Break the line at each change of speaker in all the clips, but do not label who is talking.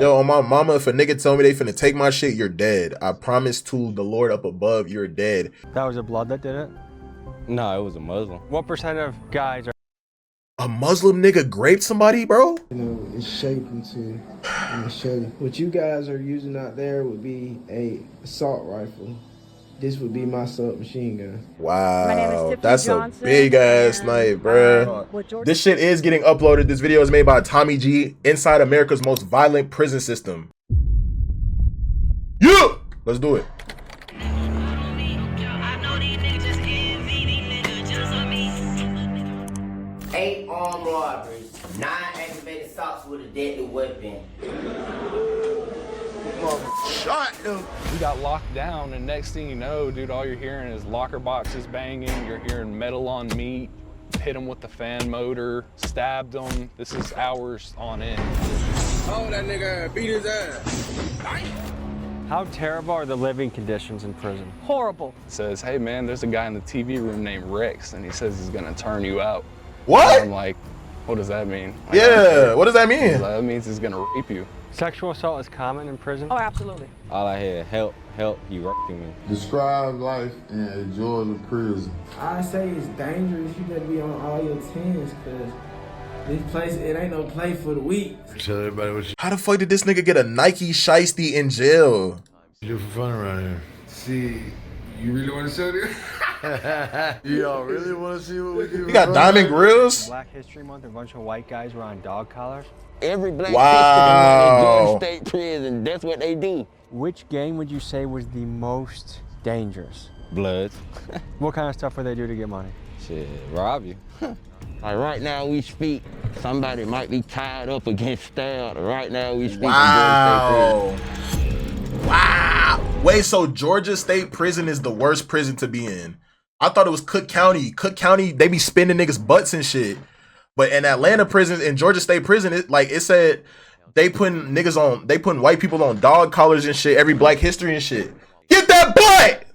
Yo, on my mama, if a nigga tell me they finna take my shit, you're dead. I promise to the Lord up above, you're dead.
That was a blood that did it?
No, it was a Muslim.
What percent of guys are...
A Muslim nigga raped somebody, bro?
You know, it's shaped into, I'm gonna show you. What you guys are using out there would be a assault rifle. This would be my submachine gun.
Wow, that's Johnson, a big ass snipe, bruh. This shit is getting uploaded. This video is made by Tommy G inside America's most violent prison system. Yeah, let's do it.
8 armed robberies, 9 activated assaults with a deadly weapon.
Shot them.
We got locked down, and next thing you know, dude, all you're hearing is locker boxes banging. You're hearing metal on meat. Hit him with the fan motor, stabbed him. This is hours on end.
Oh, that nigga beat his ass.
How terrible are the living conditions in prison?
Horrible.
Says, hey man, there's a guy in the TV room named Rex, and he says he's gonna turn you out.
What?
And I'm like, what does that mean? Like,
yeah, what does that mean?
That means he's gonna rape you.
Sexual assault is common in prison?
Oh, absolutely.
All I had, help, he raping me.
Describe life in a Georgia prison.
I say it's dangerous. You better be on all your tens, cause this place, it ain't no play for the weak.
Tell everybody what
How the fuck did this nigga get a Nike shiesty in jail?
you do for fun around here.
See, you really want to show this?
Y'all really want to see what we do?
You got diamond grills?
Black History Month, a bunch of white guys were on dog collars.
Every black
Wow.
person in Georgia State Prison, that's what they do.
Which gang would you say was the most dangerous?
Bloods.
What kind of stuff would they do to get money?
Shit, rob you.
Like right now we speak, somebody might be tied up against stabbed. Right now we speak.
Wow. Wow. Wait, so Georgia State Prison is the worst prison to be in? I thought it was Cook County. Cook County, they be spinning niggas' butts and shit. But in Atlanta prison, in Georgia State Prison, it said they putting niggas on, they putting white people on dog collars and shit, every Black History and shit. Get that butt!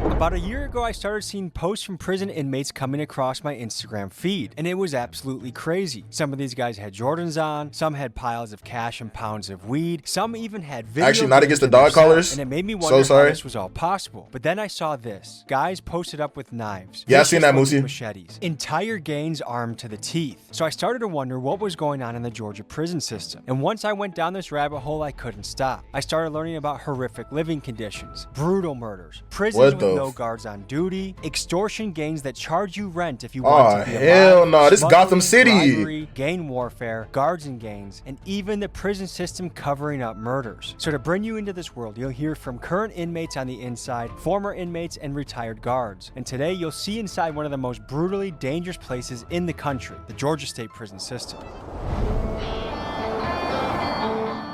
About a year ago, I started seeing posts from prison inmates coming across my Instagram feed, and it was absolutely crazy. Some of these guys had Jordans on, some had piles of cash and pounds of weed, some even had video
Actually, not against the
games
dog
themselves,
collars.
and it made me wonder how this was all possible. But then I saw this. Guys posted up with knives.
Yeah, I seen that,
vicious-looking
Moosey.
machetes. Entire gangs armed to the teeth. So I started to wonder what was going on in the Georgia prison system. And once I went down this rabbit hole, I couldn't stop. I started learning about horrific living conditions, brutal murders, prisons with no guards on duty, extortion gangs that charge you rent if you want to be
hell no, this
smuggling,
Gotham City.
bribery, gang warfare, guards and gangs, and even the prison system covering up murders. So to bring you into this world, you'll hear from current inmates on the inside, former inmates, and retired guards. And today you'll see inside one of the most brutally dangerous places in the country, the Georgia State prison system.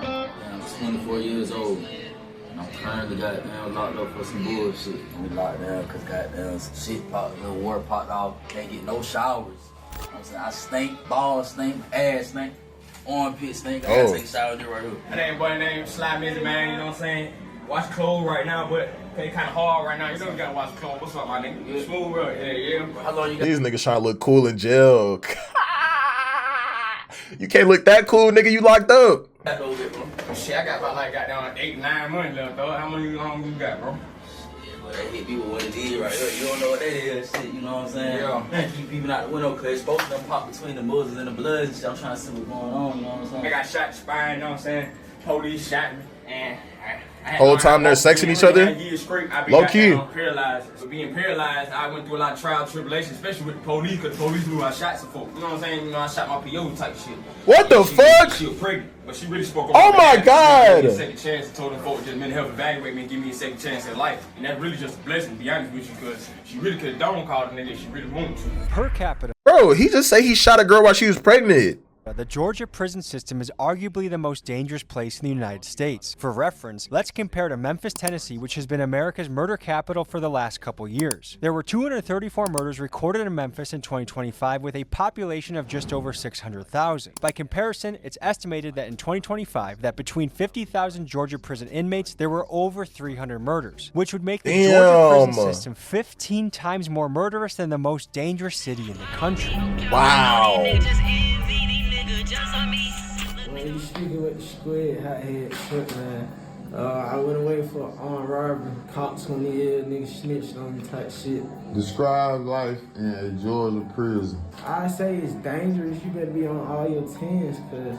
I'm 24 years old. I'm currently goddamn locked up for some bullshit. I'm locked down because goddamn some shit popped, the war popped off. Can't get no showers. You know what I'm saying? I stink, balls stink, ass stink, armpit stink. I gotta take a shower right here.
That ain't boy name Slime Busy, man, you know what I'm saying? Wash clothes right now, but it's kind of hard right now. You know you gotta wash clothes. What's up, my nigga? Yeah. Smooth real, yeah.
How long you got?
These niggas trying to look cool in jail. You can't look that cool, nigga. You locked up.
Shit, I got about like goddamn 8, 9 months left, though. How long you got, bro?
Yeah, but that hit me with what it is right here. You don't know what that is, shit. You know what I'm saying?
Yeah.
I keep peeping out the window because both of them pop between the muzzles and the bloods and shit. I'm trying to see what's going on. You know what I'm saying?
They got shot in the spine. You know what I'm saying? Police shot me, and
Whole time they're sexing each other? Low key.
Paralyzed. For being paralyzed, I went through a lot of trial and tribulation, especially with the police, because the police knew I shot some folks. You know what I'm saying? You know, I shot my PO type shit.
What the fuck?
She was pregnant, but she really spoke.
Oh my God!
She gave me a second chance and told them folks just mental health evaluate me and give me a second chance at life. And that's really just a blessing, to be honest with you, because she really could have don't call the nigga if she really wanted to.
Per capita.
Bro, he just say he shot a girl while she was pregnant.
The Georgia prison system is arguably the most dangerous place in the United States. For reference, let's compare to Memphis, Tennessee, which has been America's murder capital for the last couple years. There were 234 murders recorded in Memphis in 2025 with a population of just over 600,000. By comparison, it's estimated that in 2025 that between 50,000 Georgia prison inmates, there were over 300 murders, which would make the Georgia prison system 15 times more murderous than the most dangerous city in the country.
Wow.
Just
You speaking with the squid, hothead, shit, man. I went away for armed robbery, caught 20 years, nigga snitched on me type shit.
Describe life in a Georgia prison.
I say it's dangerous. You better be on all your tens, cause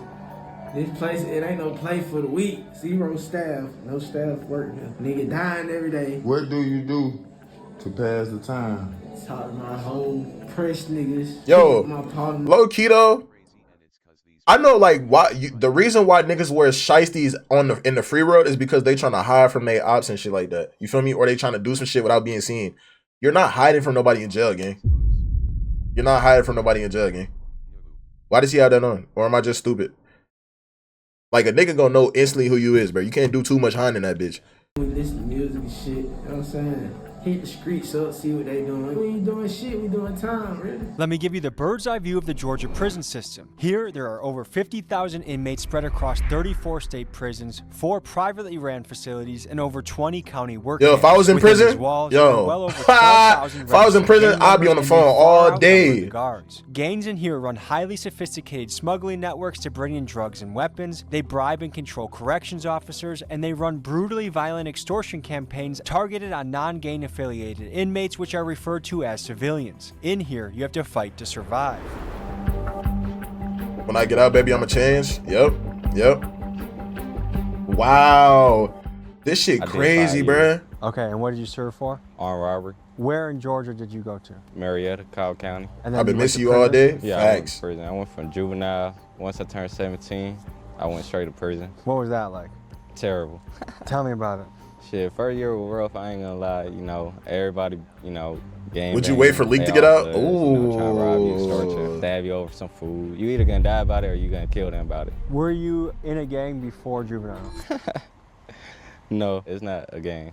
this place, it ain't no play for the weak. Zero staff, no staff work here. Nigga dying every day.
What do you do to pass the time?
Talk to my whole press niggas.
Yo,
my partner.
low key though, I know like the reason why niggas wear shiesties in the free world is because they trying to hide from their ops and shit like that. You feel me? Or they trying to do some shit without being seen. You're not hiding from nobody in jail, gang. You're not hiding from nobody in jail, gang. Why does he have that on? Or am I just stupid? Like a nigga gonna know instantly who you is, bro. You can't do too much hiding in that bitch.
We listen to music and shit, you know what I'm saying? Hit the streets up, see what they doing. We ain't doing shit, we doing time, really.
Let me give you the bird's eye view of the Georgia prison system. Here, there are over 50,000 inmates spread across 34 state prisons, 4 privately ran facilities, and over 20 county work camps.
Yo, if I was in
Within
prison,
these walls,
yo,
there are well over 12,000
if I was in prison, I'd be on the phone all day.
Guards. Gangs in here run highly sophisticated smuggling networks to bring in drugs and weapons. They bribe and control corrections officers, and they run brutally violent extortion campaigns targeted on non-gang affiliated inmates, which are referred to as civilians. In here, you have to fight to survive.
When I get out, baby, I'ma change. Yep. Wow. This shit crazy, bruh.
Okay, and what did you serve for?
Armed robbery.
Where in Georgia did you go to?
Marietta, Cobb County.
And then
I've been
you went
missing
to
you all
prison?
day.
Yeah, I went
Facts.
to prison. I went from juvenile. Once I turned 17, I went straight to prison.
What was that like?
Terrible.
Tell me about it.
Shit, first year was rough, I ain't gonna lie. You know, everybody, you know, game.
Would you wait for Leak to get out?
Ooh. You know, trying to rob you, extort you, stab you over some food. You either gonna die about it or you gonna kill them about it.
Were you in a gang before juvenile?
No, it's not a gang.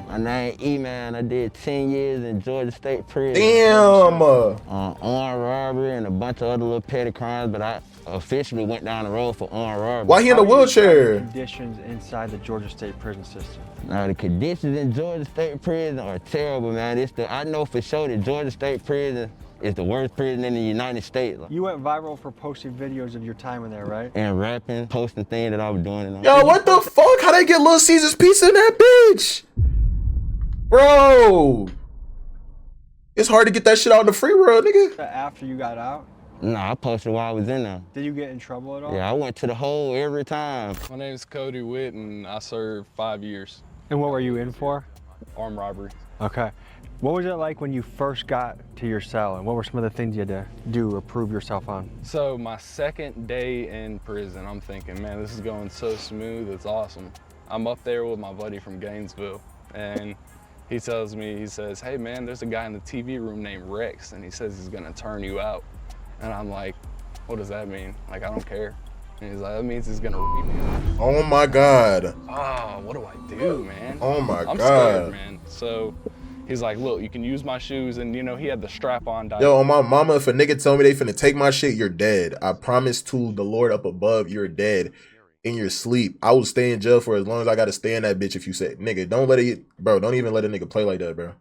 My name E-Man. I did 10 years in Georgia State Prison.
Damn.
Armed robbery and a bunch of other little petty crimes, but I officially went down the road for armed robbery.
Why he in a wheelchair?
Conditions inside the Georgia State prison system.
Now the conditions in Georgia State Prison are terrible, man. I know for sure that Georgia State Prison is the worst prison in the United States.
You went viral for posting videos of your time in there, right?
And rapping, posting things that I was doing.
Yo, what the fuck? How they get Little Caesar's pizza in that bitch? Bro. It's hard to get that shit out in the free world, nigga.
After you got out?
Nah, I posted while I was in there.
Did you get in trouble at all?
Yeah, I went to the hole every time.
My name is Cody Witt, and I served 5 years.
And what were you in for?
Armed robbery.
Okay. What was it like when you first got to your cell, and what were some of the things you had to do or prove yourself on?
So my second day in prison, I'm thinking, man, this is going so smooth, it's awesome. I'm up there with my buddy from Gainesville, and he tells me, he says, hey man, there's a guy in the TV room named Rex, and he says he's gonna turn you out. And I'm like, what does that mean? Like, I don't care. And he's like, that means he's gonna rape you.
Oh my God.
Oh, what do I do, man?
Oh my
I'm
God.
scared, man. So he's like, look, you can use my shoes, and you know, he had the strap on.
Yo, on my mama, if a nigga tell me they finna take my shit, you're dead. I promise to the Lord up above, you're dead in your sleep. I will stay in jail for as long as I gotta stay in that bitch if you say, nigga, don't let it, bro, don't even let a nigga play like that, bro.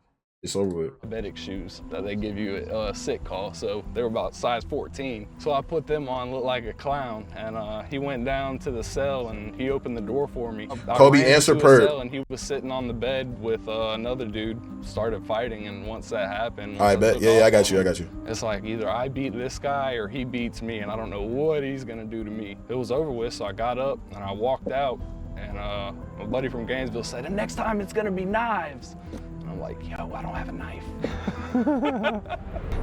It's over with.
Diabetic shoes that they give you at a sick call, so they were about size 14. So I put them on, looked like a clown, and he went down to the cell and he opened the door for me.
Kobe, answer per.
And he was sitting on the bed with another dude, started fighting, and once that happened,
I bet, yeah, I got you.
It's like either I beat this guy or he beats me, and I don't know what he's gonna do to me. It was over with, so I got up and I walked out, and my buddy from Gainesville said, and next time it's gonna be knives. I'm like, yo, I don't have a knife.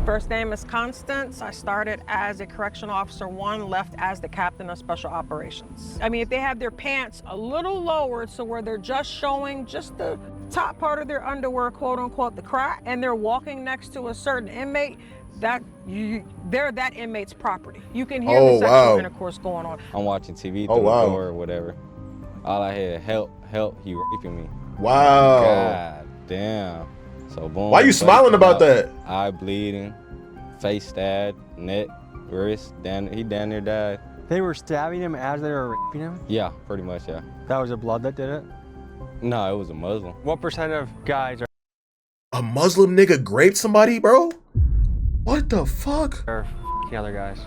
First name is Constance. I started as a correctional officer 1, left as the captain of special operations. I mean, if they have their pants a little lowered so where they're just showing just the top part of their underwear, quote unquote, the crack, and they're walking next to a certain inmate, they're that inmate's property. You can hear the sexual intercourse going on.
I'm watching TV through the door or whatever. All I hear, help, he raping me.
Wow.
God damn. So boom.
Why you smiling about that?
Eye bleeding, face stabbed, neck, wrist, he down there died.
They were stabbing him as they were raping him?
Yeah, pretty much, yeah.
That was the blood that did it?
No, it was a Muslim.
What percent of guys are...
A Muslim nigga raped somebody, bro? What the fuck?
Or the other guys?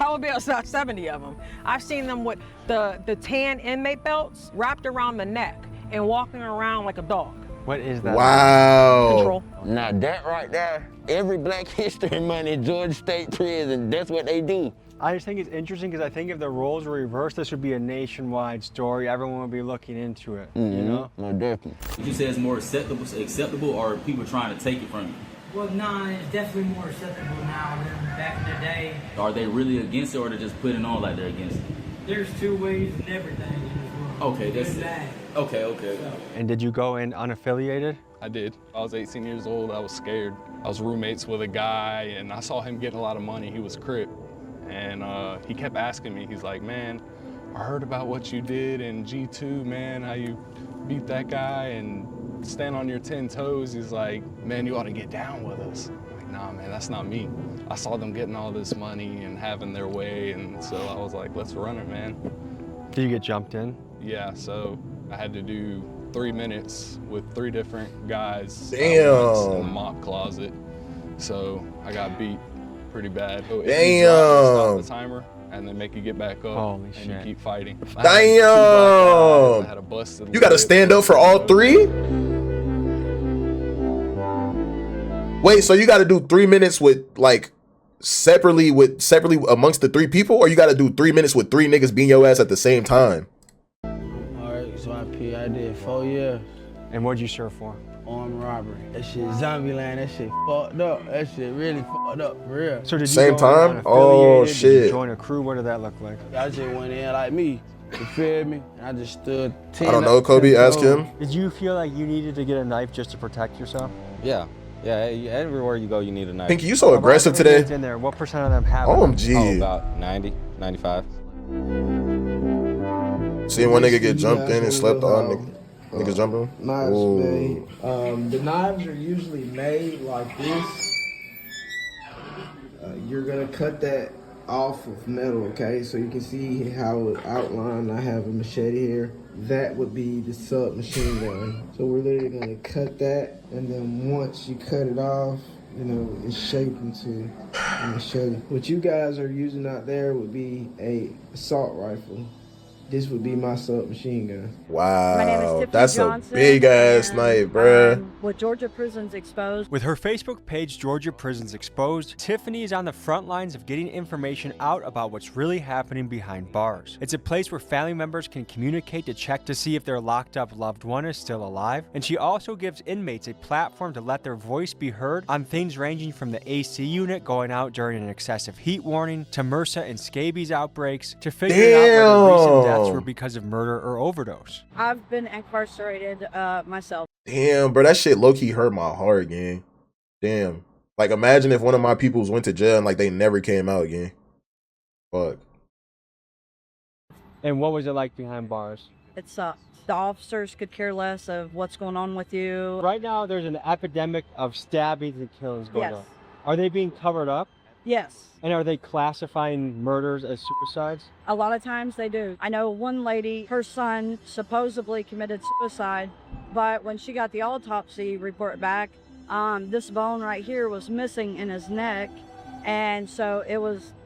probably about 70 of them. I've seen them with the tan inmate belts wrapped around the neck and walking around like a dog.
What is that?
Wow.
Control.
Now that right there, every Black History Month in Georgia State Prison, that's what they do.
I just think it's interesting because I think if the roles were reversed, this would be a nationwide story. Everyone would be looking into it, you know?
Most definitely.
Would you say it's more acceptable, or are people trying to take it from you?
Well, nah, it's definitely more acceptable now than back in the day.
Are they really against it, or they're just putting on like they're against it?
There's two ways in everything in this world.
Okay, that's
Good
it.
and bad.
Okay.
And did you go in unaffiliated?
I did. I was 18 years old. I was scared. I was roommates with a guy, and I saw him getting a lot of money. He was Crip. And he kept asking me, he's like, man, I heard about what you did in G2, man, how you beat that guy and stand on your 10 toes. He's like, man, you ought to get down with us. I'm like, nah, man, that's not me. I saw them getting all this money and having their way, and so I was like, let's run it, man.
Did you get jumped in?
Yeah, so I had to do 3 minutes with 3 different guys.
Damn.
In a mop closet. So I got beat pretty bad. So
Damn.
Stop the timer and then make you get back up.
Holy
and
shit.
you keep fighting.
Damn.
I had a busted
You got to
lip,
stand up for all 3? Wait, so you got to do 3 minutes with like separately amongst the 3 people, or you got to do 3 minutes with 3 niggas beating your ass at the same time?
Alright, so I did 4 years.
And what'd you serve for?
Armed robbery. That shit zombie land, that shit fucked up. That shit really fucked up, for real.
So did you
Same
go in
time? Oh,
unaffiliated? Did
shit.
you join a crew? What did that look like?
I just went in like me, you feel me? And I just stood 10
I don't know, Kobe, ask him.
Did you feel like you needed to get a knife just to protect yourself?
Yeah. Yeah, everywhere you go, you need a knife.
Pinky, you so aggressive today.
In there, what percent of them have?
OMG.
About 90, 95.
Seeing one nigga get jumped in and slept on, niggas jumping.
Knives
Ooh.
made. The knives are usually made like this. You're gonna cut that off of metal, okay? So you can see how it outlined. I have a machete here. That would be the submachine gun. So we're literally gonna cut that, and then once you cut it off, you know, it's shaped into a machete. What you guys are using out there would be a assault rifle. This would be my submachine gun.
Wow.
My name is Tiffany
That's
Johnson,
a big ass
and
knife, bruh.
I'm with Georgia Prisons Exposed.
With her Facebook page, Georgia Prisons Exposed, Tiffany is on the front lines of getting information out about what's really happening behind bars. It's a place where family members can communicate to check to see if their locked up loved one is still alive. And she also gives inmates a platform to let their voice be heard on things ranging from the AC unit going out during an excessive heat warning, to MRSA and scabies outbreaks, to figuring out whether recent deaths were because of murder or overdose.
I've been incarcerated myself.
Damn, bro, that shit low-key hurt my heart, gang. Damn. Like, imagine if one of my peoples went to jail and, like, they never came out again. Fuck.
And what was it like behind bars?
It sucks. The officers could care less of what's going on with you.
Right now, there's an epidemic of stabbings and killings going
Yes.
on. Are they being covered up?
Yes.
And are they classifying murders as suicides?
A lot of times they do. I know one lady, her son supposedly committed suicide, but when she got the autopsy report back, this bone right here was missing in his neck. And so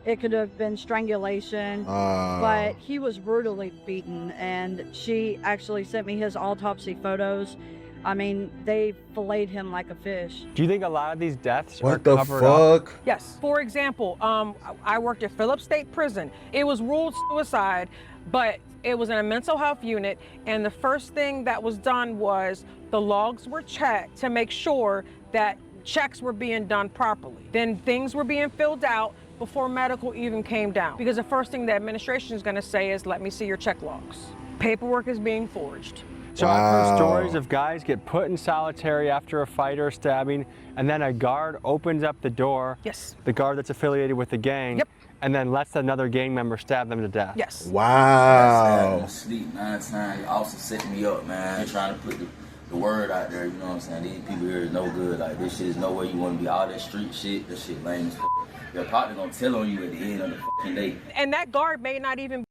it could have been strangulation, but he was brutally beaten. And she actually sent me his autopsy photos. I mean, they filleted him like a fish.
Do you think a lot of these deaths are
What the
covered up?
fuck?
Yes. For example, I worked at Phillips State Prison. It was ruled suicide, but it was in a mental health unit. And the first thing that was done was the logs were checked to make sure that checks were being done properly. Then things were being filled out before medical even came down. Because the first thing the administration is going to say is, let me see your check logs. Paperwork is being forged.
So I've heard stories of guys get put in solitary after a fight or a stabbing, and then a guard opens up the door.
Yes.
The guard that's affiliated with the gang. Yep. And then lets another gang member stab them to death.
Yes.
Wow.
I'm sleep 9 times. You also setting me up, man. You're trying to put the word out there, you know what I'm saying? These people here is no good. Like, this shit is nowhere you want to be. All that street shit, that shit lame as fuck. Your partner gonna tell on you at the end of the fucking day.
And that guard may not even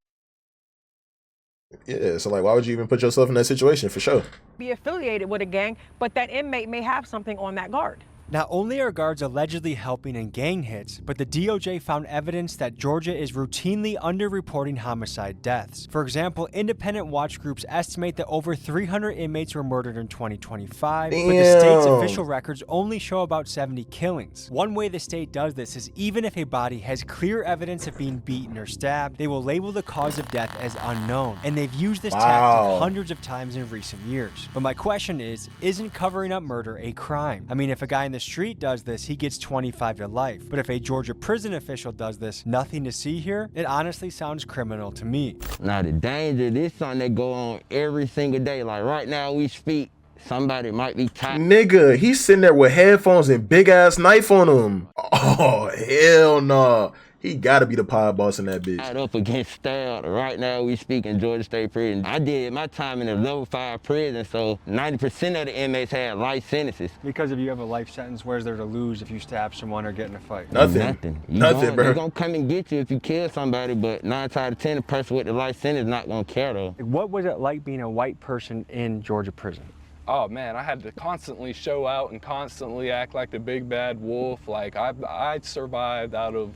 Yeah, so, like, why would you even put yourself in that situation, for sure?
be affiliated with a gang, but that inmate may have something on that guard.
Not only are guards allegedly helping in gang hits, but the DOJ found evidence that Georgia is routinely underreporting homicide deaths. For example, independent watch groups estimate that over 300 inmates were murdered in 2025, but the state's official records only show about 70 killings. One way the state does this is even if a body has clear evidence of being beaten or stabbed, they will label the cause of death as unknown, and they've used this tactic hundreds of times in recent years. But my question is, isn't covering up murder a crime? I mean, if a guy in the street does this, he gets 25 to life. But if a Georgia prison official does this, nothing to see here, it honestly sounds criminal to me.
Now the danger, this is something that go on every single day. Like right now we speak, somebody might be tired.
Nigga, he's sitting there with headphones and big ass knife on him. Oh, hell no. He gotta be the pod boss in that bitch.
Up against stabbed. Right now we speak in Georgia State Prison. I did my time in a level 5 prison, so 90% of the inmates had life sentences.
Because if you have a life sentence, where's there to lose if you stab someone or get in a fight?
Nothing.
Nothing, bro.
They're gonna come and get you if you kill somebody, but 9 times out of 10, the person with the life sentence is not gonna care though.
What was it like being a white person in Georgia prison?
Oh man, I had to constantly show out and constantly act like the big bad wolf. Like I survived out of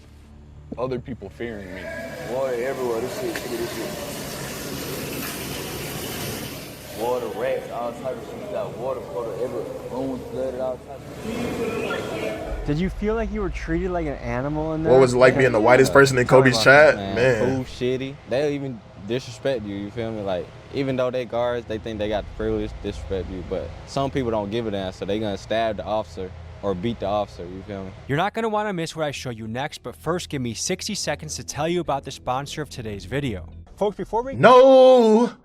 other people fearing me.
Water everywhere. This shit, look at this shit. Water, rats, all types of shit. You got water everywhere. Rooms flooded, all types of shit.
Did you feel like you were treated like an animal in there?
What was it like being the whitest person in Kobe's chat? Man.
Food shitty. They'll even disrespect you feel me? Like, even though they guards, they think they got the privilege to disrespect you, but some people don't give a damn, so they gonna stab the officer or beat the officer, you feel me?
You're not going to want to miss what I show you next, but first give me 60 seconds to tell you about the sponsor of today's video. Folks, before we...
No!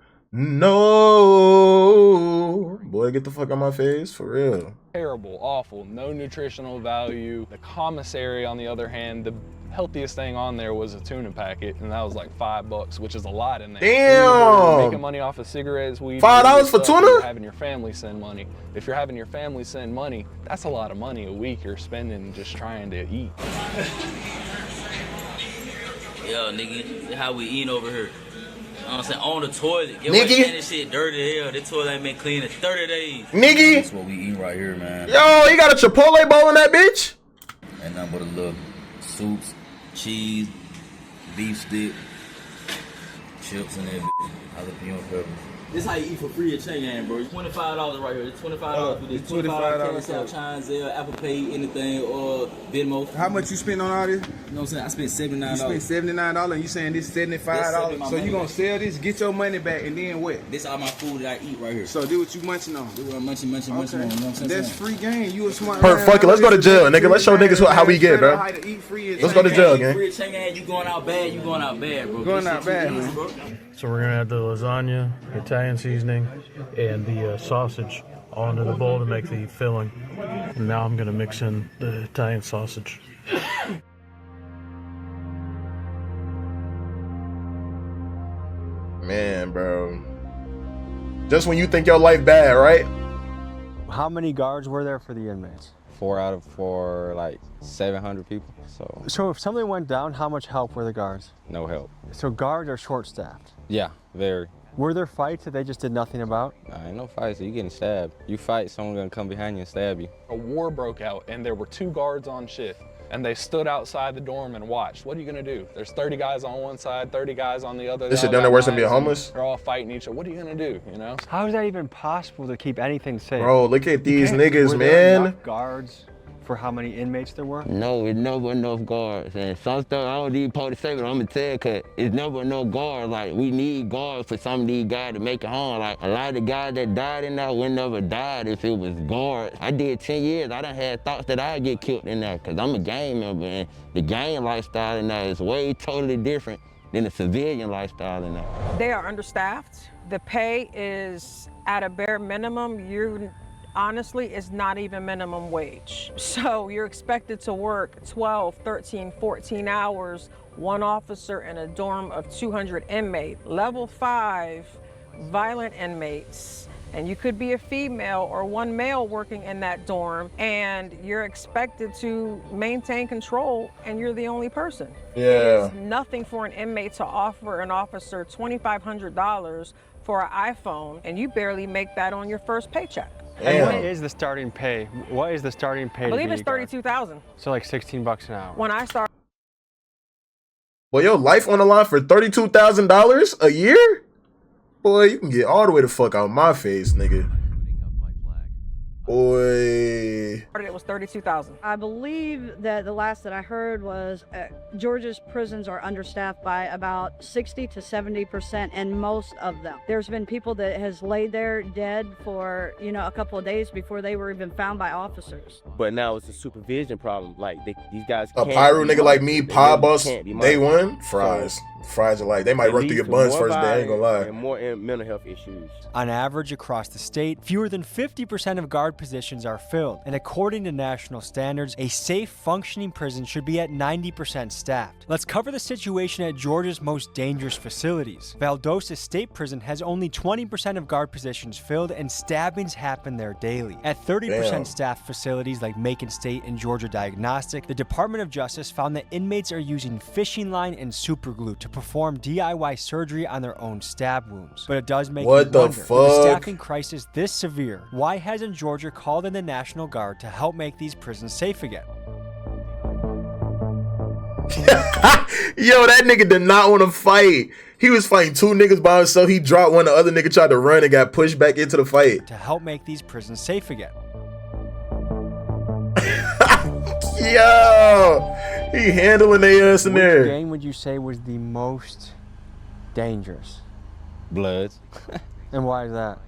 Boy, get the fuck out my face, for real.
Terrible, awful, no nutritional value. The commissary, on the other hand, the healthiest thing on there was a tuna packet, and that was like $5, which is a lot in there.
Damn!
Making money off of cigarettes, weed.
$5 for tuna?
You're having your family send money. If you're having your family send money, that's a lot of money a week you're spending just trying to eat.
Yo, nigga, how we eating over here? You know what I'm saying? On the toilet. Get
Nigga.
This shit dirty as hell. This toilet ain't been clean in 30 days.
Nigga.
That's what we eating right here, man.
Yo, you got a Chipotle bowl in that bitch?
Ain't nothing but a little soups, cheese, beef stick, chips, and everything. Jalapeno peppers. This how you eat for free at Cheyenne, bro. It's $25 right here. It's $25 for this. $25 Cash App, Chine, Apple Pay, anything, or Venmo.
How much you spend on all this?
You know what I'm saying? I spent $79.
You spent $79 and you saying this $75. So you gonna sell this, get your money back, and then what?
This all my food that I eat right here.
So do what you munching on.
Do what I'm munching on. You know what I'm saying?
That's free game. You a smart
man. Fuck it, let's go to jail, nigga. Let's show niggas how we get, bro. Let's go to jail, gang.
Free Cheyenne, you going out bad, bro.
Going out bad, man.
Bro.
So we're gonna add the lasagna, Italian seasoning, and the sausage all into the bowl to make the filling. And now I'm gonna mix in the Italian sausage.
Man, bro. Just when you think your life bad, right?
How many guards were there for the inmates?
4 out of 4, like 700 people.
So if something went down, how much help were the guards?
No help.
So guards are short-staffed?
Yeah, very.
Were there fights that they just did nothing about?
Ain't no fights, you getting stabbed. You fight, someone gonna come behind you and stab you.
A war broke out and there were 2 guards on shift and they stood outside the dorm and watched. What are you gonna do? There's 30 guys on one side, 30 guys on the other.
This shit done there worse than being homeless?
They're all fighting each other. What are you gonna do, you know?
How is that even possible to keep anything safe?
Bro, look at these niggas,
were there
man.
Enough guards for how many inmates there were?
No, it's never enough guards. And some stuff I don't even supposed to say, but I'm gonna tell you, cause it's never enough guards. Like, we need guards for some of these guys to make it home. Like, a lot of the guys that died in there would never died if it was guards. I did 10 years, I done had thoughts that I'd get killed in there, cause I'm a gang member, and the gang lifestyle in there is way totally different than the civilian lifestyle in there.
They are understaffed. The pay is at a bare minimum. Honestly, it's not even minimum wage. So you're expected to work 12, 13, 14 hours, one officer in a dorm of 200 inmates, level 5 violent inmates. And you could be a female or one male working in that dorm, and you're expected to maintain control, and you're the only person.
Yeah.
It's nothing for an inmate to offer an officer $2,500 for an iPhone, and you barely make that on your first paycheck.
And what
Damn.
is the starting pay? What is the starting pay?
I believe
to be
it's
a guard?
32,000.
So like 16 bucks an hour.
When I started.
Boy, your life on the line for $32,000 a year? Boy, you can get all the way the fuck out my face, nigga. Boy.
It was 32,000.
I believe that the last that I heard was Georgia's prisons are understaffed by about 60 to 70%, and most of them. There's been people that has laid there dead for, you know, a couple of days before they were even found by officers.
But now it's a supervision problem. Like these guys
A
can't
pyro
be
nigga like
monitored.
me,
They
pie
really
bus,
can't be
day
monitored.
one, fries. Fries are like, they might
It
run through
leads
your
to
buns
more
first day, I ain't gonna lie.
violence and more mental health issues.
On average, across the state, fewer than 50% of guard positions are filled, and according to national standards, a safe, functioning prison should be at 90% staffed. Let's cover the situation at Georgia's most dangerous facilities. Valdosta State Prison has only 20% of guard positions filled, and stabbings happen there daily. At 30%
Damn.
staffed facilities like Macon State and Georgia Diagnostic, the Department of Justice found that inmates are using fishing line and superglue to perform DIY surgery on their own stab wounds. But it does make
What
you
the
wonder, with the
fuck?
staffing crisis this severe, why hasn't Georgia called in the National Guard to help make these prisons safe again?
Yo, that nigga did not want to fight. He was fighting two niggas by himself. He dropped one, the other nigga tried to run and got pushed back into the fight.
To help make these prisons safe again.
Yo, he handling their ass in
Which
there.
gang would you say was the most dangerous?
Bloods.
And why is that?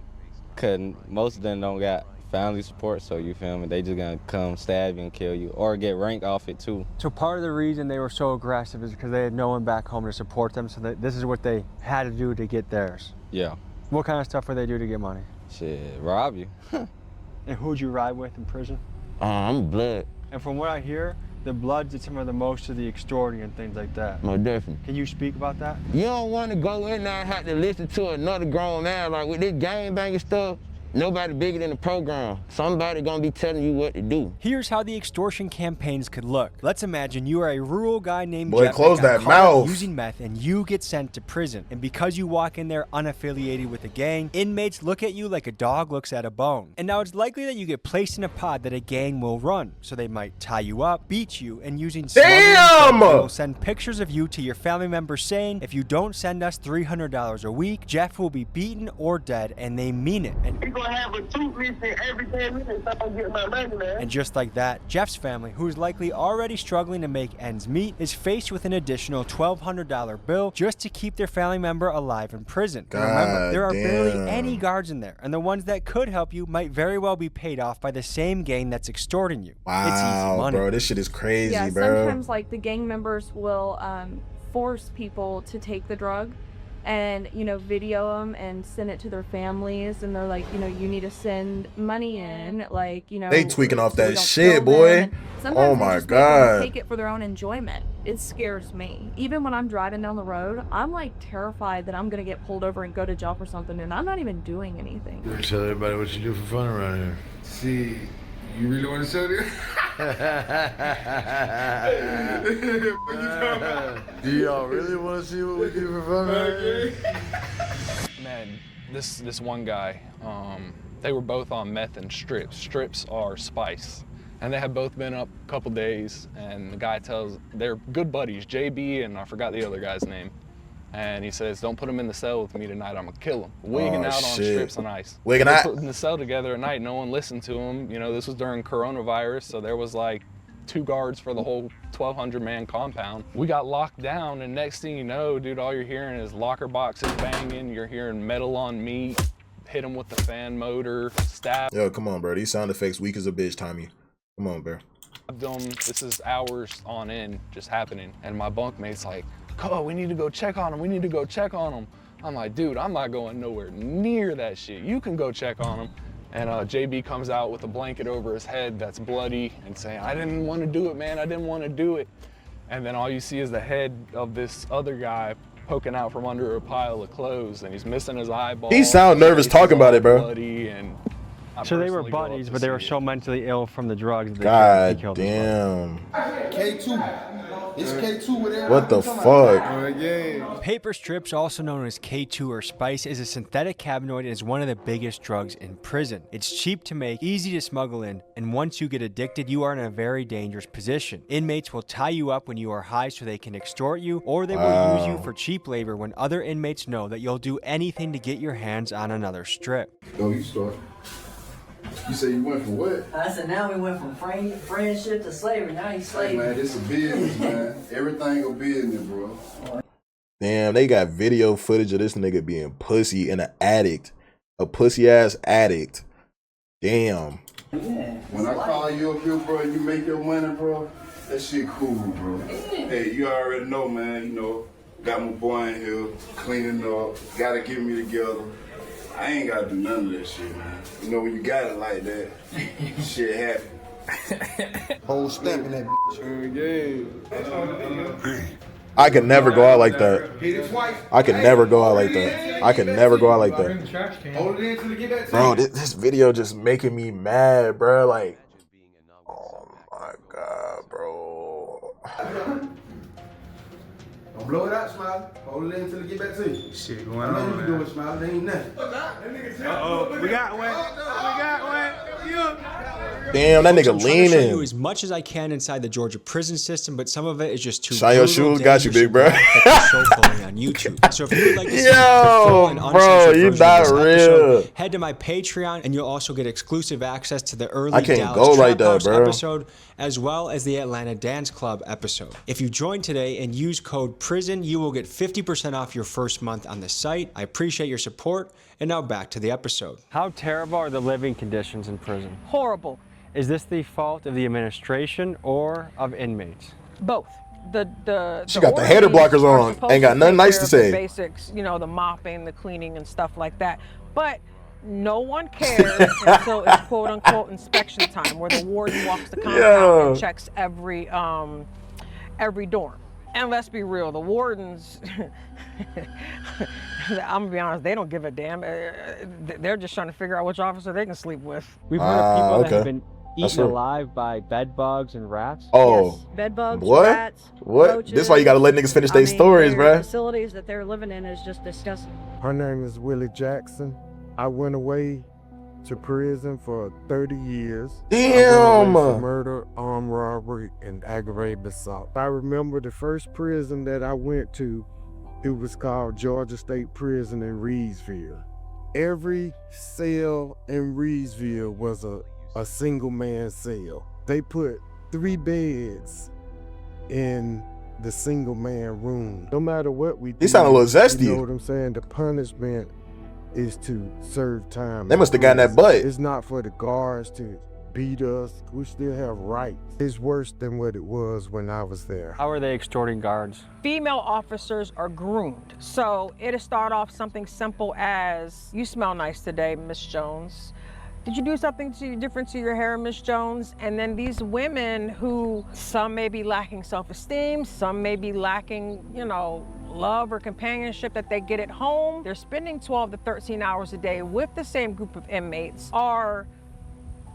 Cause most of them don't got family support, so you feel me? They just gonna come stab you and kill you, or get rank off it too.
So part of the reason they were so aggressive is because they had no one back home to support them, so that this is what they had to do to get theirs.
Yeah.
What kind of stuff would they do to get money?
Shit, rob you.
And who'd you ride with in prison?
I'm blood.
And from what I hear, the Bloods did some of the most of the extorting and things like that.
Most definitely.
Can you speak about that?
You don't want to go in there and have to listen to another grown man. Like with this gang banging stuff, nobody bigger than the program. Somebody gonna be telling you what to do.
Here's how the extortion campaigns could look. Let's imagine you are a rural guy named
Boy,
Jeff
close
got
that
caught
mouth.
using meth, and you get sent to prison. And because you walk in there unaffiliated with a gang, inmates look at you like a dog looks at a bone. And now it's likely that you get placed in a pod that a gang will run. So they might tie you up, beat you, and using
Damn!
they will send pictures of you to your family members saying, if you don't send us $300 a week, Jeff will be beaten or dead, and they mean it. And
You're gonna have a tooth reset every 10 minutes so I don't get my money, man.
And just like that, Jeff's family, who is likely already struggling to make ends meet, is faced with an additional $1,200 bill just to keep their family member alive in prison. And remember, there are barely any guards in there, and the ones that could help you might very well be paid off by the same gang that's extorting you. It's easy
Wow,
money.
bro, this shit is crazy,
Yeah,
bro.
sometimes like the gang members will force people to take the drug and, you know, video them and send it to their families, and they're like, you know, you need to send money in, like, you know,
They tweaking off
so we
that
don't
shit,
kill
boy.
them. And sometimes
Oh
they
my
just make them
God.
take it for their own enjoyment. It scares me. Even when I'm driving down the road, I'm like terrified that I'm gonna get pulled over and go to jail for something, and I'm not even doing anything.
Tell everybody what you do for fun around here.
See, you really want to show this?
Do y'all really want to see what we do for fun around here?
Man, this one guy, they were both on meth and strips. Strips are spice. And they had both been up a couple days, and the guy tells, they're good buddies, JB and I forgot the other guy's name. And he says, don't put him in the cell with me tonight, I'm gonna kill him. Wigging out on
shit.
strips and ice.
Wigging
They
out?
put in the cell together at night, no one listened to him. You know, this was during coronavirus, so there was like 2 guards for the whole 1,200 man compound. We got locked down, and next thing you know, dude, all you're hearing is locker boxes banging, you're hearing metal on meat, hit him with the fan motor, stab
Yo, come on, bro. These sound effects weak as a bitch, Tommy. Come on, bro.
them. This is hours on end just happening. And my bunkmate's like, "Oh, we need to go check on him. We need to go check on him." I'm like, dude, I'm not going nowhere near that shit. You can go check on him. And JB comes out with a blanket over his head that's bloody and saying, I didn't want to do it, man. I didn't want to do it. And then all you see is the head of this other guy poking out from under a pile of clothes, and he's missing his eyeball.
He sound nervous
His face
talking
is
about
all
it, bro.
bloody, and I
So they were
personally go up
buddies,
to
but they were
see
so mentally ill from the drugs that they
God
killed
damn.
K2.
It's K2 with everything.
What the fuck?
Paper strips, also known as K2 or spice, is a synthetic cannabinoid and is one of the biggest drugs in prison. It's cheap to make, easy to smuggle in, and once you get addicted, you are in a very dangerous position. Inmates will tie you up when you are high so they can extort you, or they will use you for cheap labor when other inmates know that you'll do anything to get your hands on another strip.
Go, you start. You say you went from what?
I said now we went from friendship to slavery. Now he's
Hey,
slavery.
man, it's a business, man. Everything a business, bro.
Damn, they got video footage of this nigga being pussy and an addict. A pussy ass addict. Damn.
Yeah,
When I call you up here, bro, and you make your money, bro, that shit cool, bro. Hey, you already know, man, you know, got my boy in here, cleaning up, gotta get me together. I ain't gotta do none of that shit, man. You know, when you got it like that, shit happen.
Whole step in that bitch.
I can never go out like that. I can never go out like that. I can never go out like that.
Hold it in till you get back to
Bro,
you.
this video just making me mad, bro. Like, oh my God, bro.
Don't blow it out, Smiley. Hold it in till you get back to you.
Shit going
I know
on,
you can do it, Smiley. There ain't nothing.
Uh-oh, we got one. We got one.
Damn, that nigga
I'm trying to show you
leaning.
as much as I can inside the Georgia prison system, but some of it is just too
Shine your
brutal,
shoes, got you,
dangerous,
big bro.
and graphic to show fully on YouTube. So if you would like to see the
Yo,
full and
bro,
uncensored
you
version
not
of this
real.
episode, head to my Patreon, and you'll also get exclusive access to the early
I can't
Dallas
go like
Trap
that,
House
bro.
episode, as well as the Atlanta Dance Club episode. If you join today and use code PRISON, you will get 50% off your first month on the site. I appreciate your support, and now back to the episode. How terrible are the living conditions in prison?
Horrible.
Is this the fault of the administration or of inmates?
Both.
She got the hater blockers on. Ain't got nothing nice to say.
The basics, you know, the mopping, the cleaning, and stuff like that. But no one cares until it's quote unquote inspection time, where the warden walks the compound and checks every dorm. And let's be real, the wardens, I'm gonna be honest, they don't give a damn. They're just trying to figure out which officer they can sleep with.
We've heard of people that have
okay.
been
That's
eaten
right.
alive by bed bugs and rats.
Oh,
Bed bugs,
what?
rats,
What?
roaches.
This why you gotta let niggas finish their stories,
their
bruh.
Facilities that they're living in is just disgusting.
Her name is Willie Jackson. I went away to prison for 30 years. I went
Damn.
away for murder, armed robbery, and aggravated assault. I remember the first prison that I went to, it was called Georgia State Prison in Reedsville. Every cell in Reedsville was a single man cell. They put 3 beds in the single man room. No matter what we do,
He sound a little zesty.
You know what I'm saying? The punishment is to serve time.
They must have gotten that butt.
It's not for the guards to beat us. We still have rights. It's worse than what it was when I was there.
How are they extorting guards?
Female officers are groomed. So it'll start off something simple as, you smell nice today, Miss Jones. Did you do something different to your hair, Miss Jones? And then these women who, some may be lacking self-esteem, some may be lacking, you know, love or companionship that they get at home. They're spending 12 to 13 hours a day with the same group of inmates, are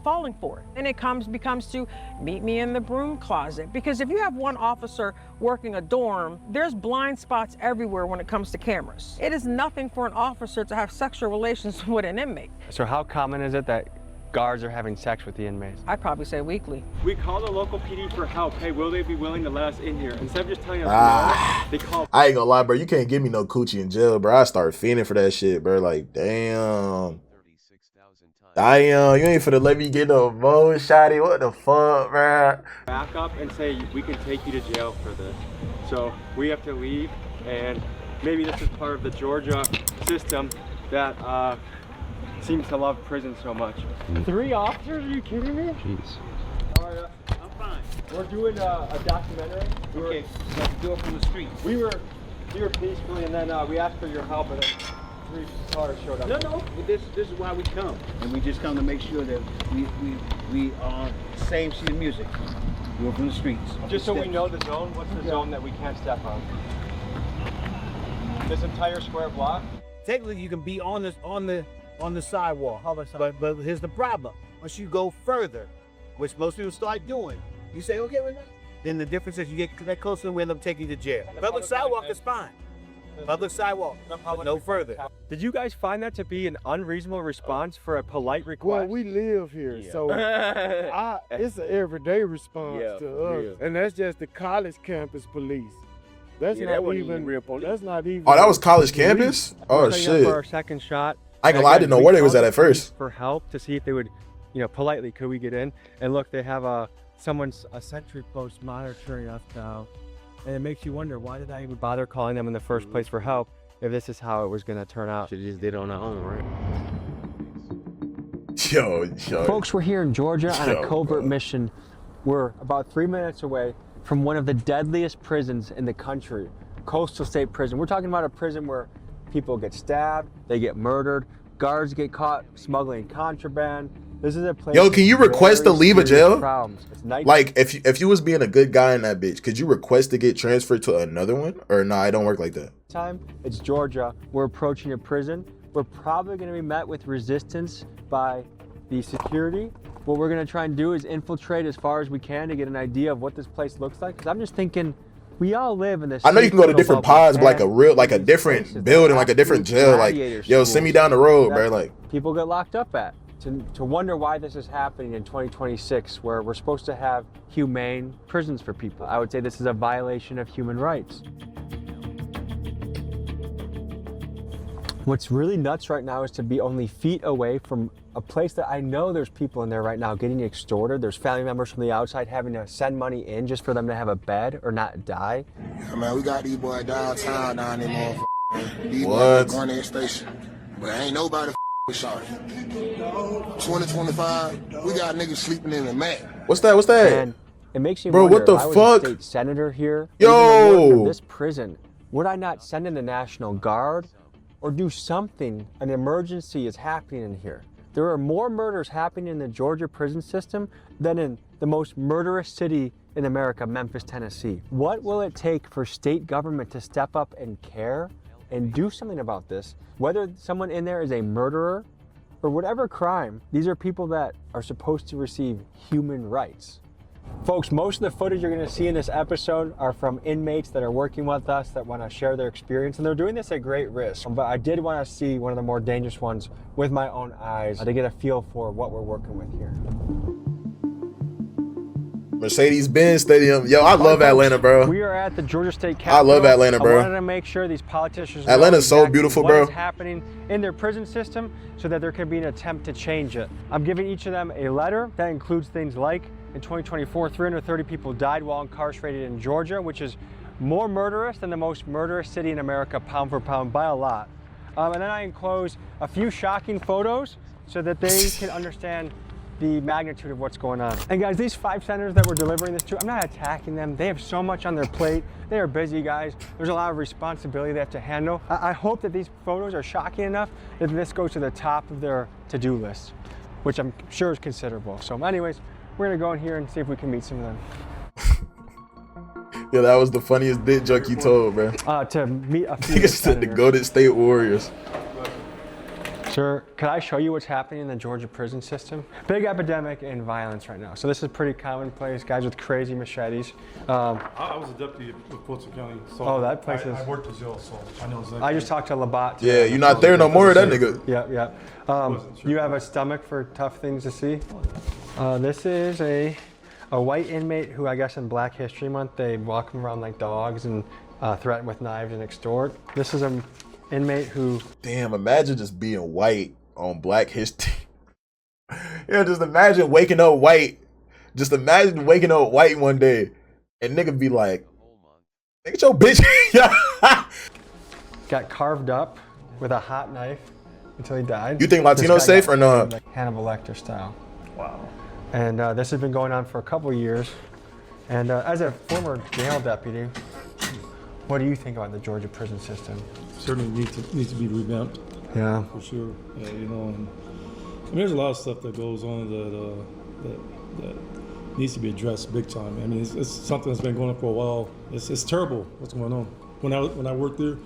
falling for it. And it becomes to meet me in the broom closet. Because if you have one officer working a dorm, there's blind spots everywhere when it comes to cameras. It is nothing for an officer to have sexual relations with an inmate.
So how common is it that guards are having sex with the inmates?
I'd probably say weekly.
We call the local PD for help. Hey, will they be willing to let us in here? Instead of just telling us no, they call.
I ain't gonna lie, bro. You can't give me no coochie in jail, bro. I start fiending for that shit, bro. Like, damn. Damn, you ain't finna let me get no more shotty. What the fuck, bro?
Back up and say, we can take you to jail for this. So we have to leave, and maybe this is part of the Georgia system that seems to love prison so much. 3 officers? Are you kidding me?
Jeez.
I'm fine. We're doing a documentary.
Okay, let's do it from the street.
We were peacefully, and then we asked for your help, and then 3 cars showed up.
No. This is why we come, and we just come to make sure that we are same sheet of music. Do it from the streets.
Just so we know the zone. What's the zone that we can't step on? This entire square block.
Technically, you can be on the sidewalk. But here's the problem. Once you go further, which most people start doing, you say, okay, then the difference is you get that closer, we end up taking you to jail. Public sidewalk is fine. Public sidewalk, no further.
Did you guys find that to be an unreasonable response for a polite request?
Well, we live here, so it's an everyday response to us, and that's just the college campus police. That's not even real police. That's not even.
Oh, that was college campus? Oh shit!
For our second shot.
I ain't gonna lie, I didn't know where they was at first.
For help to see if they would, politely, could we get in? And look, they have a sentry post monitoring us now. And it makes you wonder, why did I even bother calling them in the first place for help if this is how it was going to turn out?
Should just did it on our own, right?
Yo.
Folks, we're here in Georgia on a covert mission. We're about 3 minutes away from one of the deadliest prisons in the country, Coastal State Prison. We're talking about a prison where people get stabbed, they get murdered, guards get caught smuggling contraband. This is a place.
Yo, can you request to leave a jail?
It's nice.
Like, if you was being a good guy in that bitch, could you request to get transferred to another one? Or nah, it don't work like that.
It's Georgia. We're approaching a prison. We're probably going to be met with resistance by the security. What we're going to try and do is infiltrate as far as we can to get an idea of what this place looks like. Because I'm just thinking, we all live in this.
I know you can go to different pods, but like a different building, like a different jail. Like, yo, send me down the road, bro. Like,
people get locked up at. To wonder why this is happening in 2026, where we're supposed to have humane prisons for people. I would say this is a violation of human rights. What's really nuts right now is to be only feet away from a place that I know there's people in there right now getting extorted. There's family members from the outside having to send money in just for them to have a bed or not die.
Yeah, man, we got these boys downtown down there, motherfucker. These
What?
boys at Garnett Station. But ain't nobody with shorty. 2025, we got niggas sleeping in the mat.
What's that?
And it makes me
Bro,
wonder,
what the
if I was
fuck?
a state senator here,
Yo!
in this prison, would I not send in the National Guard or do something? An emergency is happening in here. There are more murders happening in the Georgia prison system than in the most murderous city in America, Memphis, Tennessee. What will it take for state government to step up and care and do something about this? Whether someone in there is a murderer or whatever crime, these are people that are supposed to receive human rights. Folks, most of the footage you're going to see in this episode are from inmates that are working with us that want to share their experience, and they're doing this at great risk. But I did want to see one of the more dangerous ones with my own eyes to get a feel for what we're working with here.
Mercedes-Benz Stadium. Yo, I love Atlanta, bro.
We are at the Georgia State Capitol.
I love Atlanta, bro.
I wanted to make sure these politicians
Atlanta's
know
so
exactly
beautiful,
what
bro.
is happening in their prison system so that there can be an attempt to change it. I'm giving each of them a letter that includes things like, in 2024, 330 people died while incarcerated in Georgia, which is more murderous than the most murderous city in America, pound for pound, by a lot. And then I enclose a few shocking photos so that they can understand the magnitude of what's going on. And guys, these 5 senators that we're delivering this to, I'm not attacking them. They have so much on their plate. They are busy guys. There's a lot of responsibility they have to handle. I hope that these photos are shocking enough that this goes to the top of their to-do list, which I'm sure is considerable. So anyways, we're gonna go in here and see if we can meet some of them.
Yo, that was the funniest dick joke you told, bro.
To meet a few
Nigga said the Golden State Warriors.
Sir, could I show you what's happening in the Georgia prison system? Big epidemic in violence right now. So this is pretty commonplace, guys with crazy machetes.
I was a deputy with Fulton County. So
oh, that place is...
I worked the jail, so I know exactly.
I just talked to Labat.
Yeah, you're not there no more, that nigga.
Yeah. You have a stomach for tough things to see? This is a white inmate who, I guess in Black History Month, they walk them around like dogs and threaten with knives and extort. This is an inmate who...
Damn, imagine just being white on Black History. Yeah, just imagine waking up white. Just imagine waking up white one day and nigga be like, nigga, your bitch.
Got carved up with a hot knife until he died.
You think Latino's safe or not?
Like Hannibal Lecter style.
Wow.
And this has been going on for a couple of years. And as a former jail deputy, what do you think about the Georgia prison system?
Certainly needs to be revamped.
Yeah.
For sure. Yeah, you know, and there's a lot of stuff that goes on that needs to be addressed big time. I mean, it's something that's been going on for a while. It's terrible what's going on. When I worked there,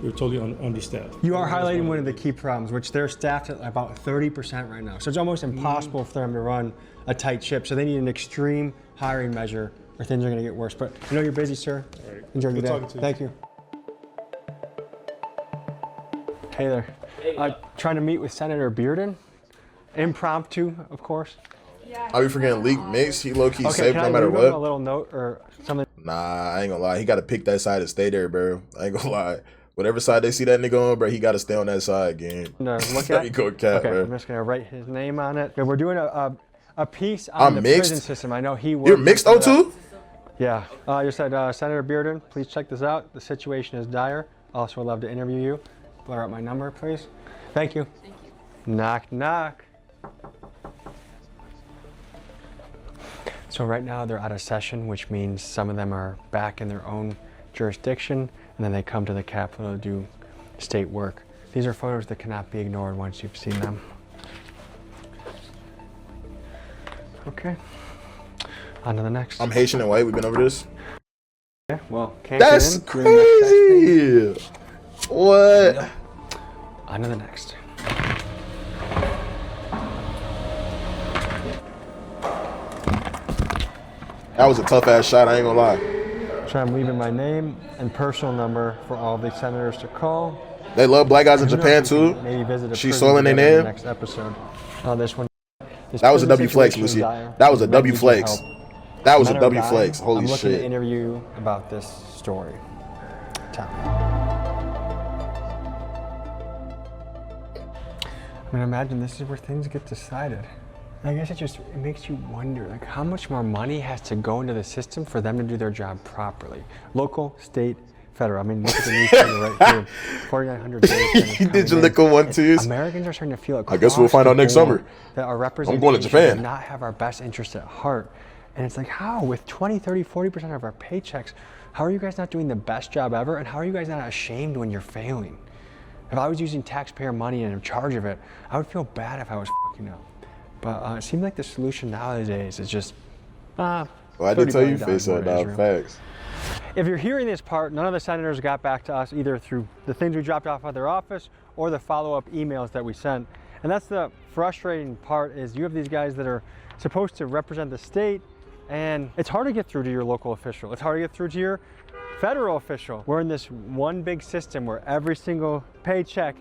we were totally understaffed.
You are highlighting one of the key problems, which they're staffed at about 30% right now. So it's almost impossible for them to run a tight ship. So they need an extreme hiring measure or things are going to get worse. But I know you're busy, sir.
All right.
Enjoy your
Good
day.
talking to you.
Thank you. Hey there. Trying to meet with Senator Bearden. Impromptu, of course.
Are we forgetting Leak Mix? He low-key
Okay,
safe
can
no
I
matter
leave him a
what.
little note or something?
Nah, I ain't gonna lie. He gotta pick that side and stay there, bro. I ain't gonna lie. Whatever side they see that nigga on, bro, he gotta stay on that side, gang.
No, look
There
at.
you go, cat,
Okay,
bro.
I'm just gonna write his name on it. Okay, we're doing a piece on the
mixed?
prison system. I know he works.
You're mixed O2?
Yeah. You said Senator Bearden, please check this out. The situation is dire. Also, would love to interview you. Blur out my number, please. Thank you. Thank you. Knock, knock. So right now they're out of session, which means some of them are back in their own jurisdiction, and then they come to the Capitol to do state work. These are photos that cannot be ignored once you've seen them. Okay. On to the next.
I'm Haitian and white. We've been over this.
Yeah, well, can't
That's
get in. Doing the next
crazy. What?
On to the next.
That was a tough ass shot. I ain't gonna lie.
So I'm leaving my name and personal number for all the senators to call.
They love black guys in
Who knows,
Japan
we
too.
can maybe visit a
She's
prison
soiling their
together in the
name.
next episode. This one. This
That was a
prison
W flex,
situation is
Lucy.
dire.
That was a
Men
W
need your
flex.
help.
That was a
Men are
W
dying.
flex. Holy
I'm looking to
shit.
interview you about this story. Tell me. I mean, imagine this is where things get decided. I guess it makes you wonder, like, how much more money has to go into the system for them to do their job properly? Local, state, federal. I mean, look at the newspaper right here. 4,900 days.
You did your little one too.
Americans are starting to feel
I guess we'll find out next summer.
that our
I'm
representation
going to Japan.
does not have our best interest at heart. And it's like, how? With 20, 30, 40% of our paychecks, how are you guys not doing the best job ever? And how are you guys not ashamed when you're failing? If I was using taxpayer money and in charge of it, I would feel bad if I was fucking up. But it seems like the solution nowadays is just,
Well, I did
$30
tell you
billion
face up,
more to
dog.
Israel.
Facts.
If you're hearing this part, none of the senators got back to us either through the things we dropped off at their office or the follow-up emails that we sent. And that's the frustrating part, is you have these guys that are supposed to represent the state, and it's hard to get through to your local official. It's hard to get through to your federal official. We're in this one big system where every single paycheck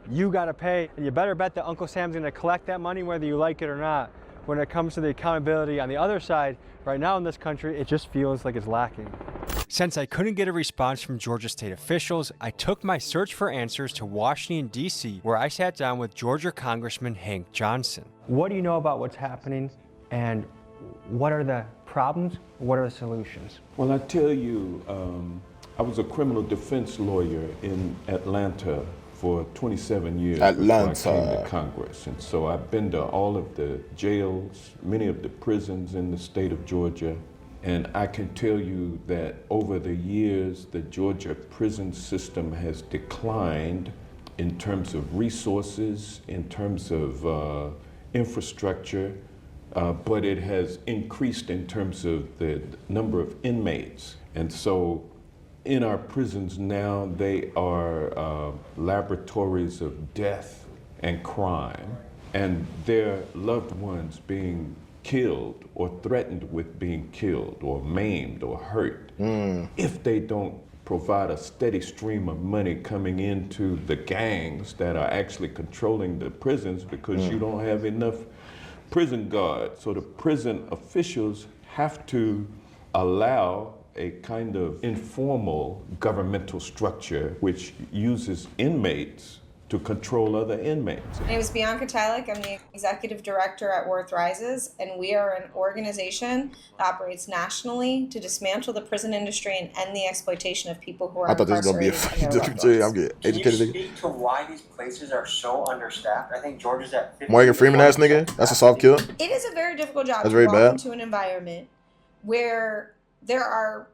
you gotta pay, and you better bet that Uncle Sam's gonna collect that money whether you like it or not. When it comes to the accountability on the other side, right now in this country, it just feels like it's lacking. Since I couldn't get a response from Georgia state officials, I took my search for answers to Washington, D.C., where I sat down with Georgia Congressman Hank Johnson. What do you know about what's happening, and what are the problems? What are the solutions?
Well, I tell you, I was a criminal defense lawyer in Atlanta for 27 years before I came to Congress. And so I've been to all of the jails, many of the prisons in the state of Georgia. And I can tell you that over the years, the Georgia prison system has declined in terms of resources, in terms of infrastructure, but it has increased in terms of the number of inmates. And so in our prisons now, they are laboratories of death and crime, and their loved ones being killed or threatened with being killed or maimed or hurt if they don't provide a steady stream of money coming into the gangs that are actually controlling the prisons, because you don't have enough prison guards. So the prison officials have to allow a kind of informal governmental structure which uses inmates to control other inmates.
My name is Bianca Tylik. I'm the executive director at Worth Rises, and we are an organization that operates nationally to dismantle the prison industry and end the exploitation of people who are
I thought this was gonna be a
incarcerated
fucking
and their loved
documentary. I'm getting
Can you
educated.
speak to why these places are so understaffed? I think Georgia's at 50.
Morgan Freeman ass nigga. That's a soft kill.
It is a very difficult job
That's
to
very
walk
bad.
into an environment where there are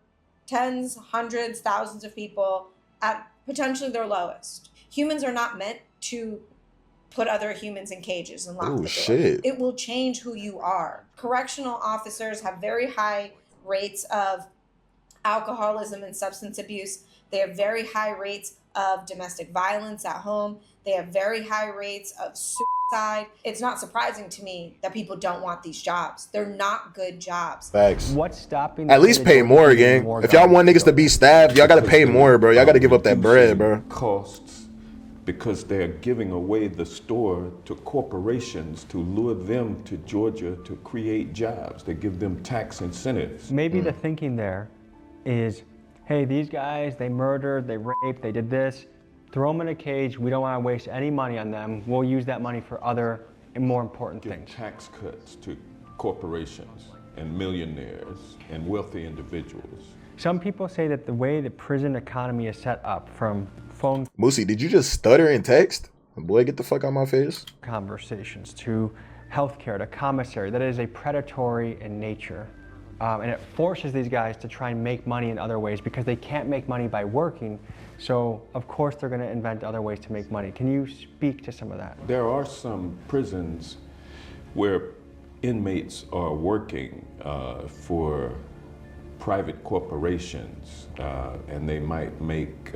tens, hundreds, thousands of people at potentially their lowest. Humans are not meant to put other humans in cages and lock the door.
Shit.
It will change who you are. Correctional officers have very high rates of alcoholism and substance abuse. They have very high rates of domestic violence at home. They have very high rates of suicide. It's not surprising to me that people don't want these jobs. They're not good jobs.
Facts.
What's stopping?
At least pay more, gang. If y'all want niggas to be stabbed, y'all gotta pay more, bro. Y'all gotta give up that bread, bro.
Costs because they're giving away the store to corporations to lure them to Georgia to create jobs. They give them tax incentives.
Maybe the thinking there is, hey, these guys, they murdered, they raped, they did this. Throw them in a cage. We don't want to waste any money on them. We'll use that money for other and more important things.
Tax cuts to corporations and millionaires and wealthy individuals.
Some people say that the way the prison economy is set up, from phone
Moosey, did you just stutter and text? Boy, get the fuck out of my face.
Conversations to healthcare, to commissary, that is a predatory in nature. And it forces these guys to try and make money in other ways because they can't make money by working. So, of course, they're going to invent other ways to make money. Can you speak to some of that?
There are some prisons where inmates are working for private corporations, and they might make,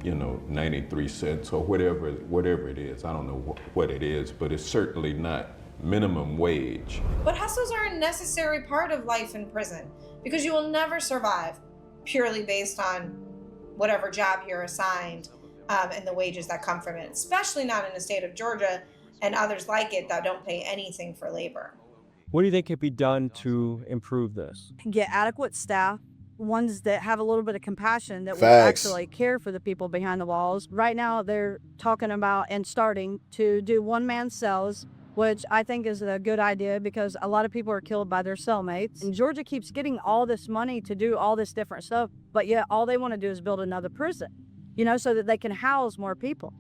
93 cents or whatever it is. I don't know what it is, but it's certainly not minimum wage.
But hustles are a necessary part of life in prison because you will never survive purely based on whatever job you're assigned and the wages that come from it, especially not in the state of Georgia and others like it that don't pay anything for labor.
What do you think could be done to improve this?
Get adequate staff, ones that have a little bit of compassion, that will
Facts.
actually care for the people behind the walls. Right now, they're talking about and starting to do one-man cells, which I think is a good idea because a lot of people are killed by their cellmates. And Georgia keeps getting all this money to do all this different stuff, but yet all they want to do is build another prison, so that they can house more people.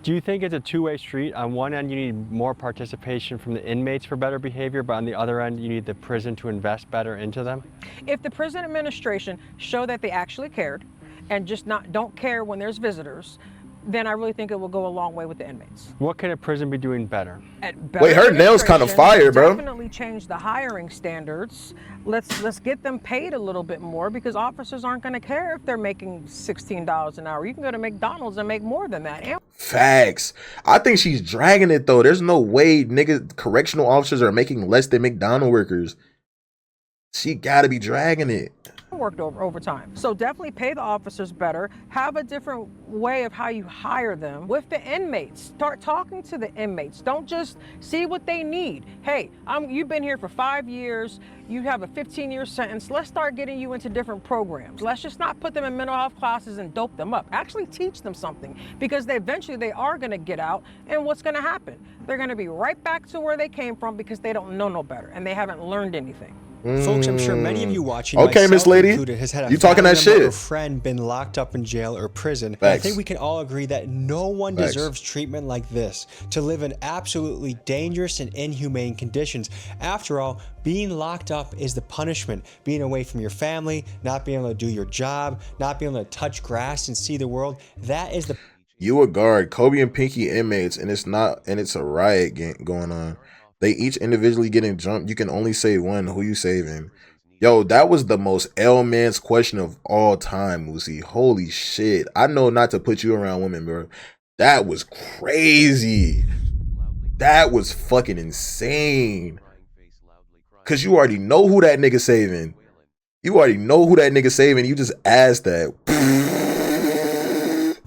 Do you think it's a two-way street? On one end, you need more participation from the inmates for better behavior, but on the other end, you need the prison to invest better into them?
If the prison administration show that they actually cared and just don't care when there's visitors, then I really think it will go a long way with the inmates.
What can a prison be doing better?
Wait, her nails kind of fire, bro.
Definitely change the hiring standards. Let's get them paid a little bit more because officers aren't going to care if they're making $16 an hour. You can go to McDonald's and make more than that.
Facts. I think she's dragging it though. There's no way correctional officers are making less than McDonald's workers. She gotta be dragging it.
Worked overtime. So definitely pay the officers better, have a different way of how you hire them. With the inmates, start talking to the inmates. Don't just see what they need. Hey, you've been here for 5 years, you have a 15-year sentence, let's start getting you into different programs. Let's just not put them in mental health classes and dope them up. Actually teach them something because eventually they are gonna get out, and what's gonna happen? They're gonna be right back to where they came from because they don't know no better and they haven't learned anything.
Folks, I'm sure many of you watching,
okay, Miss Lady,
included, has had a
you talking that
family member
shit?
or friend been locked up in jail or prison.
Facts.
I think we can all agree that no one
Facts.
deserves treatment like this, to live in absolutely dangerous and inhumane conditions. After all, being locked up is the punishment. Being away from your family, not being able to do your job, not being able to touch grass and see the world, that is the...
You a guard, Kobe and Pinky inmates, and it's a riot going on. They each individually getting jumped. You can only save one. Who you saving? Yo, that was the most L-man's question of all time, Moosey. Holy shit. I know not to put you around women, bro. That was crazy. That was fucking insane. Because you already know who that nigga saving. You already know who that nigga saving. You just asked that.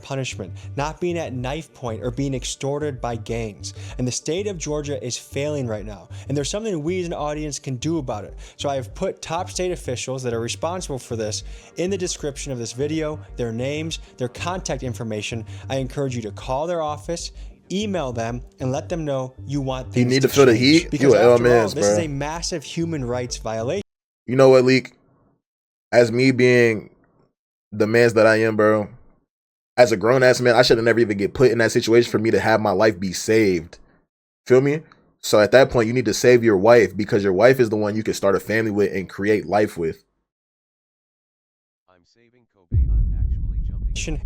Punishment, not being at knife point or being extorted by gangs. And the state of Georgia is failing right now. And there's something we as an audience can do about it. So I have put top state officials that are responsible for this in the description of this video, their names, their contact information. I encourage you to call their office, email them, and let them know you want things
You need to feel the heat?
Because
You an L-mans,
this is
bro.
a massive human rights violation.
You know what, Leak? As me being the mans that I am, bro, as a grown-ass man, I should have never even get put in that situation for me to have my life be saved. Feel me? So at that point, you need to save your wife because your wife is the one you can start a family with and create life with.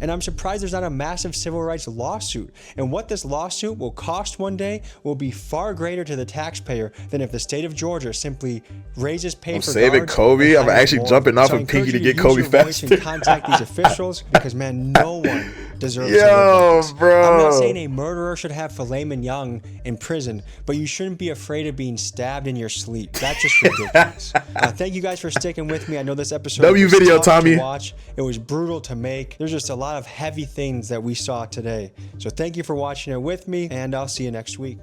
And I'm surprised there's not a massive civil rights lawsuit. And what this lawsuit will cost one day will be far greater to the taxpayer than if the state of Georgia simply raises pay
I'm
for
saving
guards
Kobe.
and
I'm
hires
actually
more.
jumping off
So I
of Pinky
encourage
to
you
get
use
Kobe
your voice
faster.
and contact these officials because, man, no one deserves to live
Yo,
like this.
bro.
I'm not saying a murderer should have filet mignon in prison, but you shouldn't be afraid of being stabbed in your sleep. That's just ridiculous. Thank you guys for sticking with me. I know this episode
W
was
video,
tough
Tommy.
to watch. It was brutal to make. There's just a lot of heavy things that we saw today. So thank you for watching it with me, and I'll see you next week.